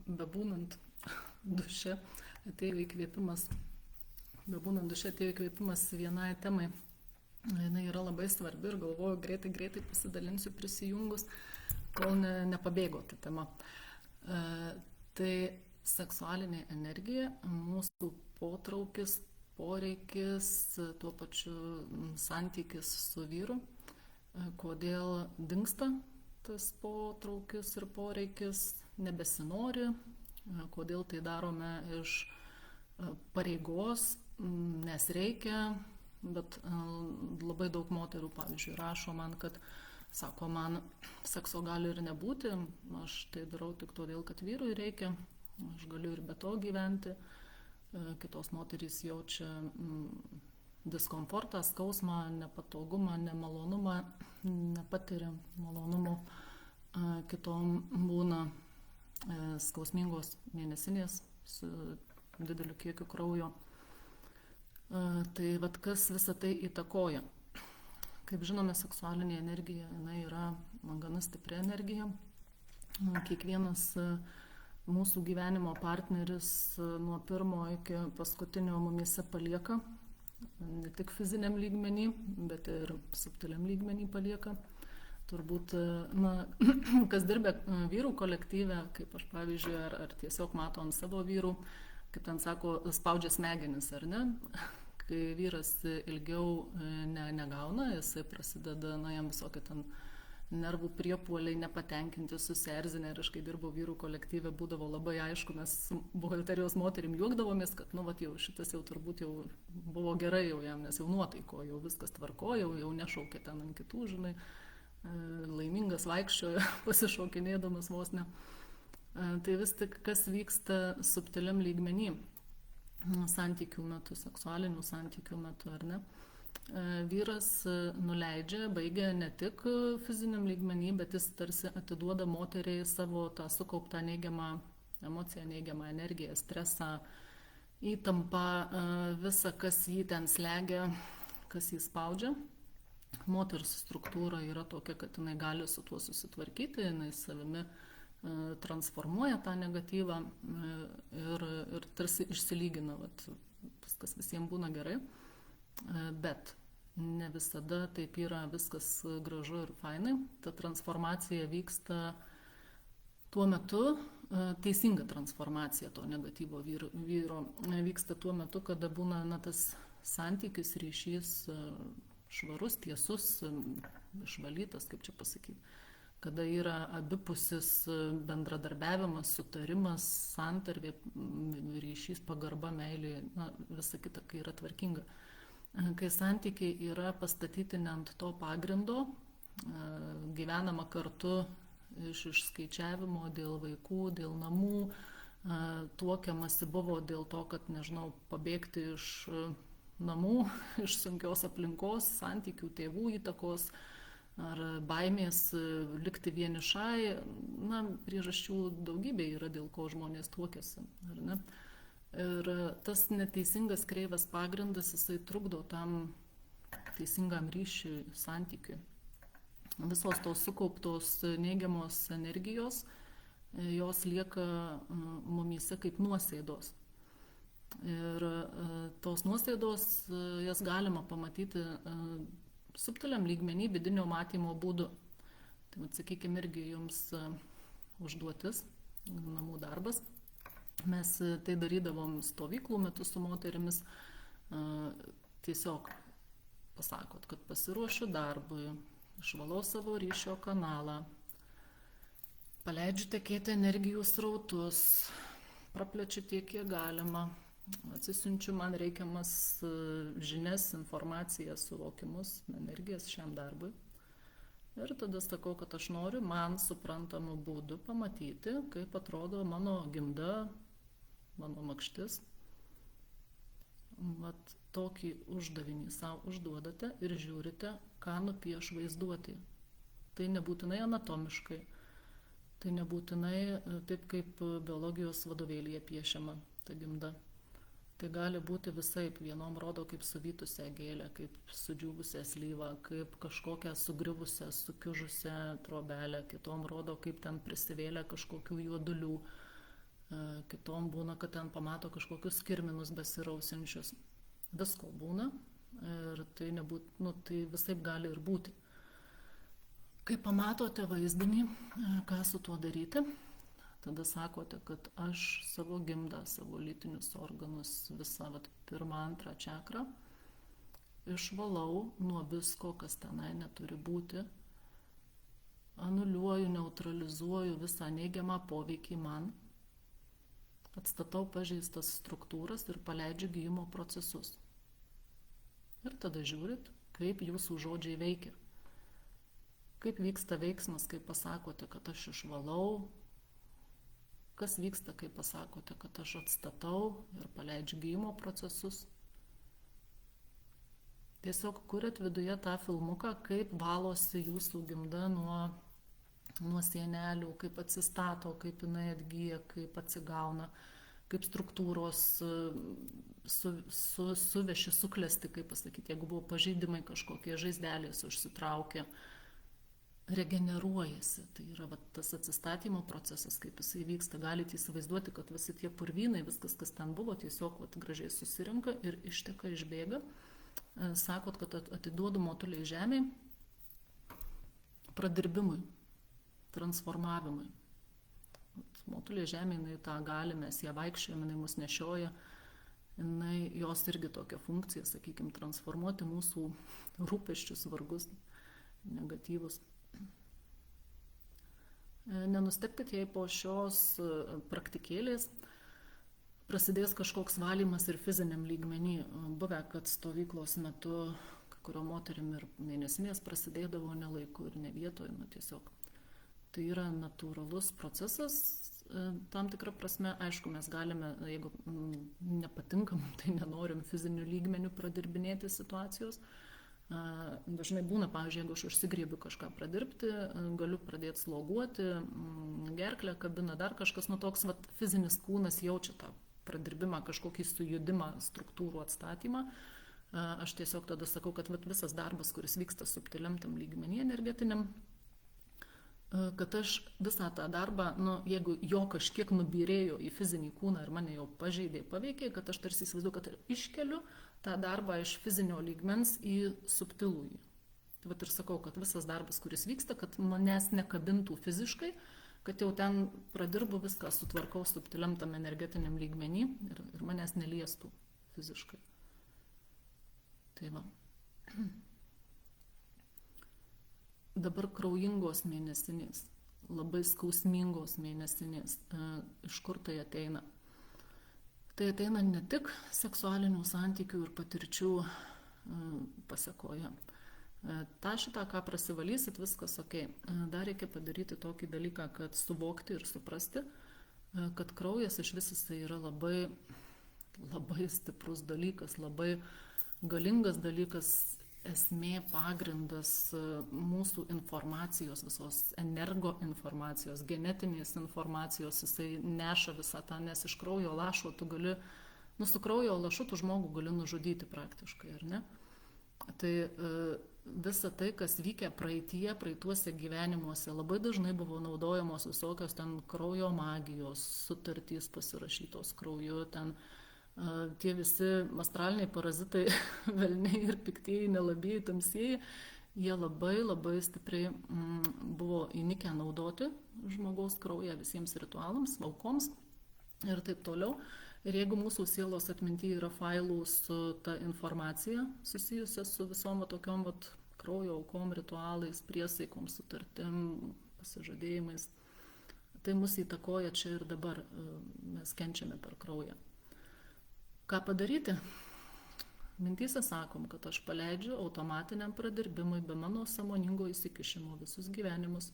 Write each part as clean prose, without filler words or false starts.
Bebūnant duše atėjo įkvėpimas, vienai temai. Jinai yra labai svarbi ir galvoju, greitai pasidalinsiu prisijungus, kol nepabėgo ta tema. Tai seksualinė energija, mūsų potraukis, poreikis, tuo pačiu santykis su vyru, kodėl dingsta tas potraukis ir poreikis, nebesinori, kodėl tai darome iš pareigos, nes reikia, bet labai daug moterų, pavyzdžiui, rašo man, kad sako, man sekso gali ir nebūti, aš tai darau tik todėl, kad vyrui reikia, aš galiu ir be to gyventi. Kitos moterys jaučia diskomfortą, skausmą, nepatogumą, nemalonumą, nepatiria malonumo. Kitom būna skausmingos mėnesinės su dideliu kiekiu kraujo. Tai vat kas visą tai įtakoja. Kaip žinome, seksualinė energija, jinai yra gana stipri energija. Kiekvienas mūsų gyvenimo partneris nuo pirmo iki paskutinio mumyse palieka, ne tik fiziniam lygmenį, bet ir subtiliam lygmenį palieka. Turbūt, kas dirbė vyrų kolektyve, kaip aš pavyzdžiui, ar tiesiog mato ant savo vyrų, kaip ten sako, spaudžia smegenis, ar ne? Kai vyras ilgiau negauna, jisai prasideda, jam visokie ten nervų priepuoliai, nepatenkinti, susierzinę. Ir aš kai dirbau vyrų kolektyve, būdavo labai aišku, mes buhalterijos moterim juokdavomės, kad, jau šitas jau turbūt jau buvo gerai jau jam, nes jau nuotaiko, jau viskas tvarko, jau nešaukė ten ant kitų, žinai, laimingas vaikščiojo, pasišokinėdamas vos ne. Tai vis tik kas vyksta subtiliam lygmenį, santykių metu, seksualinių santykių metu, ar ne? Vyras nuleidžia, baigia ne tik fiziniam lygmenį, bet jis tarsi atiduoda moteriai savo tą sukauptą neigiamą emociją, neigiamą energiją, stresą, įtampą, visą, kas jį ten slegia, kas jį spaudžia. Moters struktūra yra tokia, kad jinai gali su tuo susitvarkyti, jinai savimi transformuoja tą negatyvą ir tarsi išsilygina, viskas visiems būna gerai, bet ne visada taip yra viskas gražu ir fainai. Ta transformacija vyksta tuo metu, teisinga transformacija to negatyvo vyro vyksta tuo metu, kada būna tas santykis, ryšys švarus, tiesus, išvalytas, kaip čia pasakyti. Kada yra abipusis bendradarbiavimas, sutarimas, santarvė, ryšys, pagarba, meilė, visa kita, kai yra tvarkinga. Kai santykiai yra pastatyti ne ant to pagrindo, gyvenama kartu iš išskaičiavimo dėl vaikų, dėl namų, tuokiamasi buvo dėl to, kad, nežinau, pabėgti iš namų, iš sunkios aplinkos, santykių, tėvų įtakos, ar baimės likti vienišai, priežasčių daugybė yra, dėl ko žmonės tuokiasi, ar ne? Ir tas neteisingas kreivas pagrindas, jisai trukdo tam teisingam ryšiui, santykiui. Visos tos sukauptos neigiamos energijos, jos lieka mumyse kaip nuosėdos. Ir tos nuosėdos, jas galima pamatyti subtiliam lygmenį, vidinio matymo būdu. Tai, sakykime, irgi jums užduotis, namų darbas. Mes tai darydavom stovyklų metu su moterimis. Tiesiog pasakot, kad pasiruošiu darbui, išvalau savo ryšio kanalą, paleidžiu tekėti energijų srautus, praplečiu tiek, kiek galima, atsisiunčiu man reikiamas žinias, informaciją, suvokimus, energijas šiam darbui. Ir tada sakau, kad aš noriu man suprantamų būdų pamatyti, kaip atrodo mano gimda, mano makštis. Vat tokį uždavinį savo užduodate ir žiūrite, ką nupieš vaizduoti. Tai nebūtinai anatomiškai, tai nebūtinai taip, kaip biologijos vadovėlyje piešiama ta gimda. Tai gali būti visaip, vienom rodo kaip suvytusią gėlę, kaip sudžiūvusią slyvą, kaip kažkokią sugriuvusią, sukiužusią trobelę, kitom rodo kaip ten prisivėlę kažkokių juodulių, kitom būna, kad ten pamato kažkokius kirminus besirausiančius. Visko būna ir tai, tai visaip gali ir būti. Kai pamatote vaizdinį, ką su tuo daryti, tada sakote, kad aš savo gimdą, savo lytinius organus, visą pirmą, antrą čakrą išvalau nuo visko, kas tenai neturi būti, anuliuoju, neutralizuoju visą neigiamą poveikį man, atstatau pažeistas struktūras ir paleidžiu gijimo procesus. Ir tada žiūrit, kaip jūsų žodžiai veikia. Kaip vyksta veiksmas, kai pasakote, kad aš išvalau, kas vyksta, kai pasakote, kad aš atstatau ir paleidžiu gijimo procesus. Tiesiog kuriat viduje tą filmuką, kaip valosi jūsų gimda nuo sienelių, kaip atsistato, kaip jinai atgyja, kaip atsigauna, kaip struktūros suveši, suklesti, kaip pasakyti, jeigu buvo pažeidimai kažkokie, žaizdelės užsitraukė, regeneruojasi. Tai yra tas atsistatymo procesas, kaip jisai vyksta. Galite įsivaizduoti, kad visi tie purvynai, viskas, kas ten buvo, tiesiog gražiai susirinka ir išteka, išbėga. Sakot, kad atiduodu motuliai žemėj pradirbimui, transformavimui. Motuliai žemėj, jinai tą gali, mes ją vaikščiojame, jinai mus nešioja, jos irgi tokia funkcija, sakykime, transformuoti mūsų rūpesčius, vargus, negatyvus. Nenustebkite, jei po šios praktikėlės prasidės kažkoks valymas ir fiziniam lygmenį. Buvę, kad stovyklos metu kai kuriom moterim ir mėnesinės prasidėdavo ne laiku ir ne vietoje, tiesiog. Tai yra natūralus procesas, tam tikrą prasme, aišku, mes galime, jeigu nepatinkam, tai nenorim fizinių lygmenių pradirbinėti situacijos. Dažnai būna, pavyzdžiui, jeigu aš užsigriebiu kažką pradirbti, galiu pradėti sloguoti, gerklę kabina, dar kažkas, toks fizinis kūnas jaučia tą pradirbimą, kažkokį sujudimą, struktūrų atstatymą. Aš tiesiog tada sakau, kad visas darbas, kuris vyksta subtiliam tam lygmenį energetiniam, kad aš visą tą darbą, jeigu jo kažkiek nubyrėjo į fizinį kūną ir mane jau pažeidė, paveikė, kad aš tarsi įsivaizduoju, kad iškeliu tą darbą iš fizinio lygmens į subtilųjį. Tai ir sakau, kad visas darbas, kuris vyksta, kad manęs nekabintų fiziškai, kad jau ten pradirbu viską, sutvarkau subtiliam tam energetiniam lygmenį ir manęs neliestų fiziškai. Tai va. Dabar kraujingos mėnesinės, labai skausmingos mėnesinės. Iš kur tai ateina? Tai ateina ne tik seksualinių santykių ir patirčių pasekoje. Šitą, ką prasivalysit, viskas ok. Dar reikia padaryti tokį dalyką, kad suvokti ir suprasti, kad kraujas iš vis jisai yra labai, labai stiprus dalykas, labai galingas dalykas, esmė, pagrindas mūsų informacijos, visos energoinformacijos, genetinės informacijos, jisai neša visą tą, nes iš kraujo lašo tu gali, su kraujo lašu tu žmogų gali nužudyti praktiškai, ar ne? Tai visa tai, kas vykę praeituose gyvenimuose, labai dažnai buvo naudojamos visokios ten kraujo magijos, sutartys pasirašytos krauju, ten tie visi astraliniai parazitai, velniai ir piktieji, nelabieji, tamsieji, jie labai labai stipriai buvo įnikę naudoti žmogaus kraują visiems ritualams, aukoms ir taip toliau. Ir jeigu mūsų sielos atmintyje yra failų su ta informacija susijusia su visom tokiom kraujo aukom, ritualais, priesaikom, sutartim, pasižadėjimais, tai mus įtakoja čia ir dabar, mes kenčiame per kraują. Ką padaryti? Mintyse sakom, kad aš paleidžiu automatiniam pradirbimui be mano sąmoningo įsikišimo visus gyvenimus,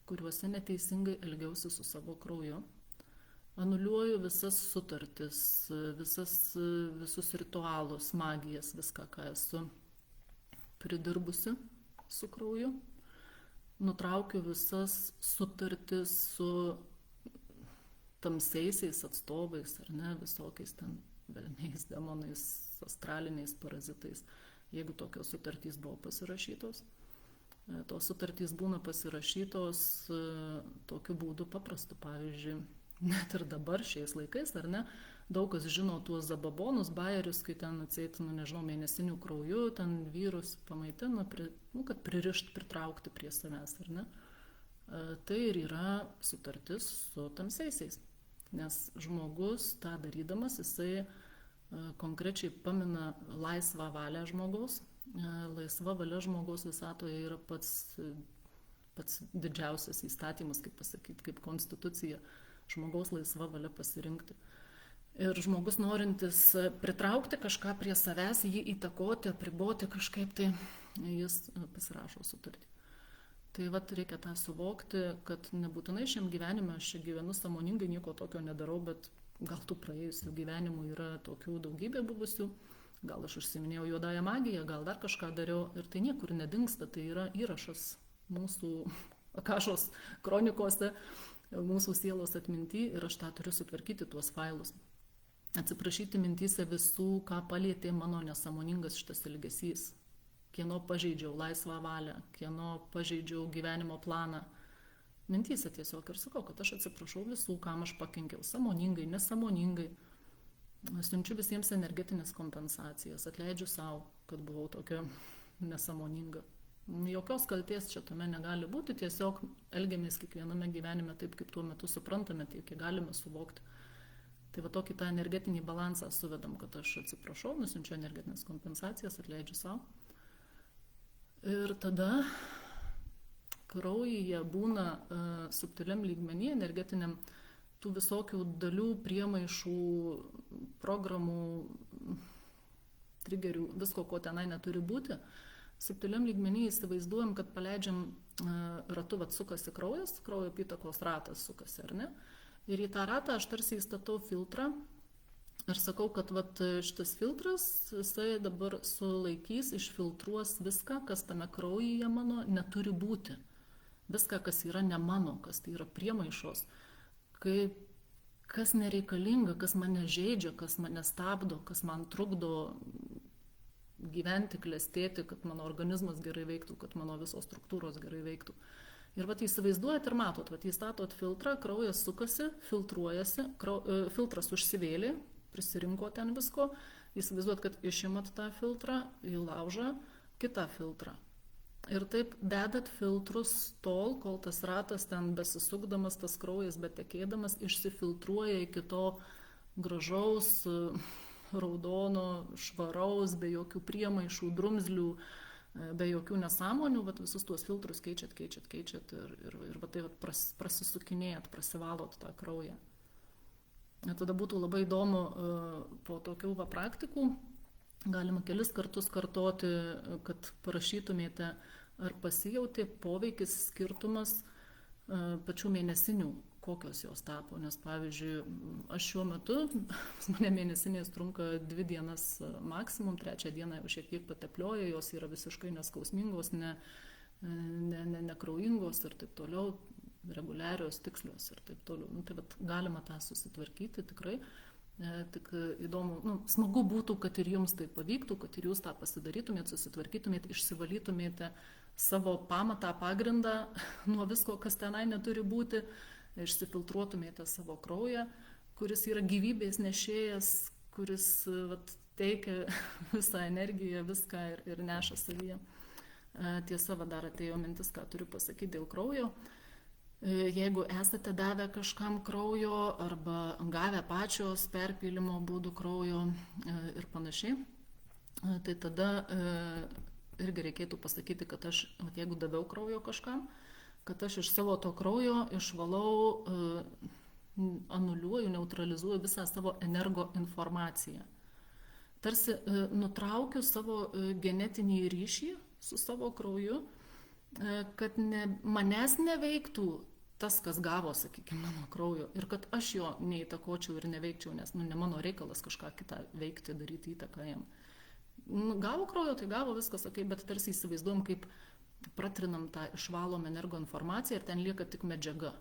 kuriuose neteisingai elgiausi su savo krauju. Anuliuoju visas sutartis, visus ritualus, magijas, viską, ką esu pridirbusi su krauju. Nutraukiu visas sutartis su tamsiaisiais atstovais, ar ne, visokiais ten velniais, demonais, astraliniais parazitais, jeigu tokios sutartys buvo pasirašytos. Tos sutartys būna pasirašytos tokiu būdu paprastu, pavyzdžiui, net ir dabar šiais laikais, ar ne, daug kas žino tuos zababonus, bajerius, kai ten atseit, nežinau, mėnesinių krauju, ten vyrus pamaitina, kad pririšt, pritraukti prie savęs, ar ne. Tai ir yra sutartis su tamsiaisiais. Nes žmogus tą darydamas, jisai konkrečiai pamina laisvą valią žmogaus. Laisva valia žmogaus visatoje yra pats didžiausias įstatymas, kaip pasakyti, kaip konstitucija, žmogaus laisva valia pasirinkti. Ir žmogus norintis pritraukti kažką prie savęs, jį įtakoti, apriboti kažkaip, tai jis pasirašo sutartį. Tai vat reikia tą suvokti, kad nebūtinai šiam gyvenime aš čia gyvenu sąmoningai, nieko tokio nedarau, bet gal tų praėjusių gyvenimų yra tokių daugybė buvusių, gal aš užsiminėjau juodąją magiją, gal dar kažką dariau ir tai niekur nedingsta, tai yra įrašas mūsų Akašos kronikose, mūsų sielos atminty ir aš tą turiu sutvarkyti tuos failus. Atsiprašyti mintyse visų, ką palietė mano nesąmoningas šitas elgesys, kieno pažeidžiau laisvą valią, kieno pažeidžiau gyvenimo planą. Mintyse tiesiog ir sakau, kad aš atsiprašau visų, kam aš pakenkiau, sąmoningai, nesąmoningai. Siunčiu visiems energetinės kompensacijas, atleidžiu savo, kad buvau tokia nesąmoninga. Jokios kaltės čia tame negali būti, tiesiog elgiamės kiekviename gyvenime taip, kaip tuo metu suprantame, tiek kiek galime suvokti. Tai va tokį tą energetinį balansą suvedam, kad aš atsiprašau, nusiunčiu energetinės kompensacijas, atleidžiu savo. Ir tada kraujyje būna subtiliam lygmenį, energetiniam, tų visokių dalių, priemaišų, programų, trigerių, visko, ko tenai neturi būti. Subtiliam lygmenį įsivaizduojam, kad paleidžiam ratu, sukasi kraujas, kraujo apytakos ratas sukasi, ar ne? Ir į tą ratą aš tarsi įstatau filtrą ir sakau, kad šitas filtras, jisai dabar sulaikys, išfiltruos viską, kas tame kraujyje mano neturi būti. Viską, kas yra ne mano, kas tai yra priemaišos, kas nereikalinga, kas mane žeidžia, kas mane stabdo, kas man trukdo gyventi, klestėti, kad mano organizmas gerai veiktų, kad mano visos struktūros gerai veiktų. Ir įsivaizduojat ir matot, įstatot filtrą, kraujas sukasi, filtruojasi, filtras užsivėlė, prisirinko ten visko, įsivaizduot, kad išimat tą filtrą, į laužą kitą filtrą. Ir taip dedat filtrus tol, kol tas ratas ten besisukdamas, tas kraujas betekėdamas, išsifiltruoja iki to gražaus, raudono, švaraus, be jokių priemaišų, drumzlių, be jokių nesąmonių, visus tuos filtrus keičiat ir tai prasisukinėjat, prasivalot tą kraują. Tada būtų labai įdomu po tokių praktikų, galima kelis kartus kartoti, kad parašytumėte, ar pasijauti poveikis, skirtumas pačių mėnesinių, kokios jos tapo. Nes pavyzdžiui, aš šiuo metu, pas mane mėnesinės trunka 2 dienas maksimum, 3 dieną jau šiek tiek pateplioja, jos yra visiškai neskausmingos, nekraujingos ir taip toliau, reguliarios, tikslios ir taip toliau. Tai galima tą susitvarkyti tikrai. Tik įdomu, smagu būtų, kad ir jums tai pavyktų, kad ir jūs tą pasidarytumėt, susitvarkytumėt, išsivalytumėte savo pamatą, pagrindą nuo visko, kas tenai neturi būti, išsifiltruotumėte savo kraują, kuris yra gyvybės nešėjas, kuris teikia visą energiją, viską ir neša savyje. Tiesa, dar atėjo mintis, ką turiu pasakyti dėl kraujo. Jeigu esate davę kažkam kraujo arba gavę pačios perpylimo būdų kraujo ir panašiai, tai tada irgi reikėtų pasakyti, kad aš, jeigu daviau kraujo kažkam, kad aš iš savo to kraujo išvalau, anuliuoju, neutralizuoju visą savo energoinformaciją. Tarsi nutraukiu savo genetinį ryšį su savo krauju, kad manęs neveiktų tas, kas gavo, sakykime, mano kraujo ir kad aš jo neįtakočiau ir neveikčiau, nes ne mano reikalas kažką kitą veikti, daryti įtaką jam. Gavo kraujo, tai gavo viskas, bet tarsi įsivaizduojam, kaip pratrinam tą išvalom energoinformaciją ir ten lieka tik medžiaga.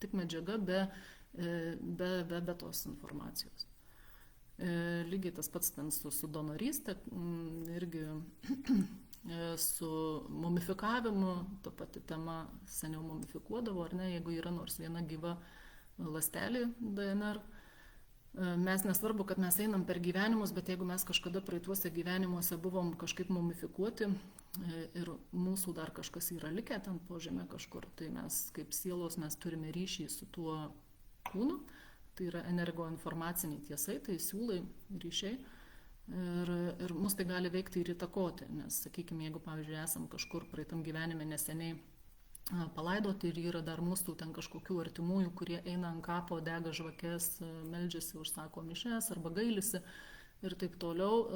Tik medžiaga be tos informacijos. Lygiai tas pats ten su donorystė, irgi su mumifikavimu, ta pati tema, seniau mumifikuodavo, ar ne, jeigu yra nors viena gyva ląstelė DNR. Mes nesvarbu, kad mes einam per gyvenimus, bet jeigu mes kažkada praeituose gyvenimuose buvom kažkaip mumifikuoti ir mūsų dar kažkas yra likę ten po žemė kažkur, tai mes kaip sielos mes turime ryšį su tuo kūnu, tai yra energoinformaciniai tiesai, tai siūlai ryšiai ir mus tai gali veikti ir įtakoti, nes sakykime, jeigu pavyzdžiui esam kažkur praeitam gyvenime neseniai palaidoti ir yra dar mūsų ten kažkokių artimųjų, kurie eina ant kapo, dega žvakes, meldžiasi, užsako mišes arba gailisi ir taip toliau,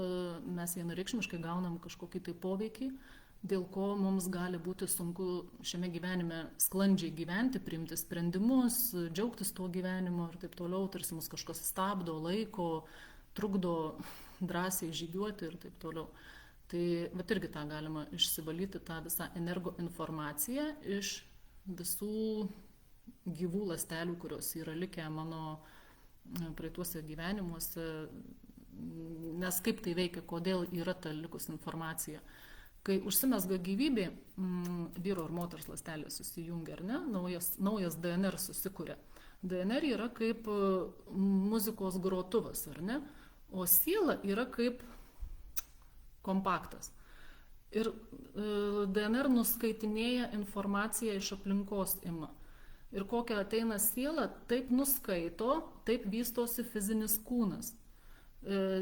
mes vienareikšmiškai gaunam kažkokį tai poveikį, dėl ko mums gali būti sunku šiame gyvenime sklandžiai gyventi, priimti sprendimus, džiaugtis tuo gyvenimu ir taip toliau, tarsi mus kažkas stabdo, laiko, trukdo drąsiai žygiuoti ir taip toliau. Tai bet irgi tą galima išsivalyti, tą visą energoinformaciją iš visų gyvų ląstelių, kurios yra likę mano praeituose gyvenimuose, nes kaip tai veikia, kodėl yra ta likus informacija. Kai užsimezga gyvybė, vyro ir moters ląstelės susijungia, ar ne, naujas DNR susikuria. DNR yra kaip muzikos grotuvas, ar ne, o siela yra kaip kompaktas. Ir DNR nuskaitinėja informaciją iš aplinkos ima. Ir kokia ateina siela, taip nuskaito, taip vystosi fizinis kūnas.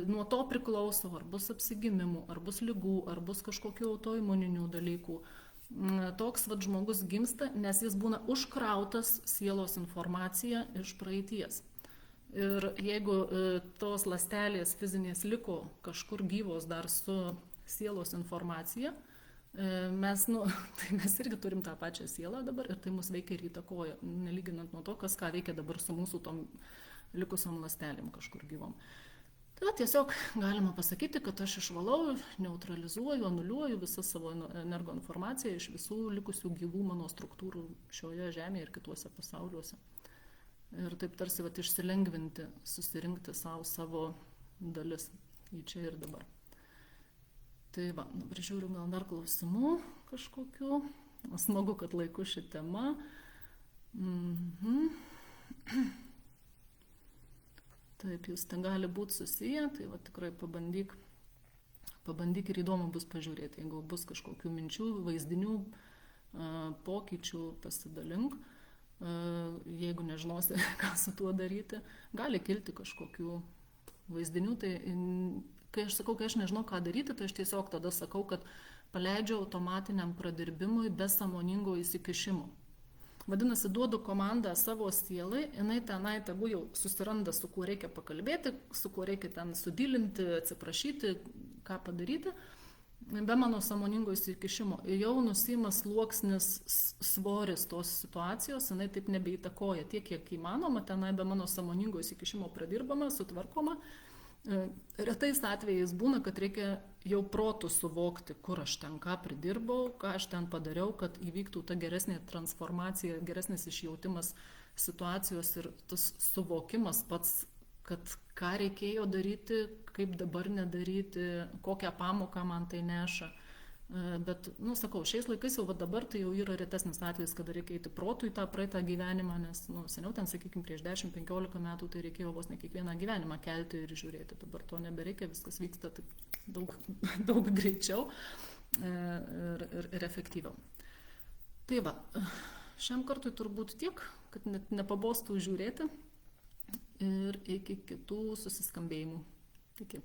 Nuo to priklauso, ar bus apsigimimų, ar bus ligų, ar bus kažkokių autoimuninių dalykų. Toks žmogus gimsta, nes jis būna užkrautas sielos informacija iš praeities. Ir jeigu tos ląstelės fizinės liko kažkur gyvos dar su sielos informacija, tai mes irgi turim tą pačią sielą dabar ir tai mus veikia ir įtakoja, nelyginant nuo to, ką veikia dabar su mūsų tom likusiom ląstelėm kažkur gyvom. Tai tiesiog galima pasakyti, kad aš išvalau, neutralizuoju, anuliuoju visą savo energoinformaciją iš visų likusių gyvų mano struktūrų šioje žemėje ir kituose pasauliuose. Ir taip tarsi išsilengvinti, susirinkti savo dalis į čia ir dabar. Tai dabar žiūriu, gal dar klausimų kažkokių. Smagu, kad laiku ši tema. Taip, jūs ten gali būti susiję, tai tikrai pabandyk ir įdomu bus pažiūrėti. Jeigu bus kažkokių minčių, vaizdinių, pokyčių, pasidalink. Jeigu nežinosi, ką su tuo daryti, gali kilti kažkokių vaizdinių. Tai kai aš sakau, kai aš nežinau, ką daryti, tai aš tiesiog tada sakau, kad paleidžiu automatiniam pradirbimui be sąmoningo įsikišimo. Vadinasi, duodu komandą savo sielai, jinai tenai tegu jau susiranda, su kuo reikia pakalbėti, su kuo reikia ten sudylinti, atsiprašyti, ką padaryti. Be mano sąmoningo įsikišimo. Jau nusiima sluoksnis svoris tos situacijos, jinai taip nebeįtakoja tiek, kiek įmanoma, tenai be mano sąmoningo įsikišimo pradirbama, sutvarkoma. Retais atvejais būna, kad reikia jau protų suvokti, kur aš ten ką pridirbau, ką aš ten padariau, kad įvyktų ta geresnė transformacija, geresnis išjautimas situacijos ir tas suvokimas pats, kad ką reikėjo daryti, kaip dabar nedaryti, kokią pamoką man tai neša. Bet, sakau, šiais laikais jau dabar tai jau yra retesnis atvejis, kada reikia eiti protų į tą praeitą gyvenimą, nes seniau ten, sakykime, prieš 10-15 metų tai reikėjo vos ne kiekvieną gyvenimą kelti ir žiūrėti. Dabar to nebereikia, viskas vyksta daug greičiau ir efektyviau. Tai šiam kartui turbūt tiek, kad net nepabostų žiūrėti ir iki kitų susiskambėjimų. Iki.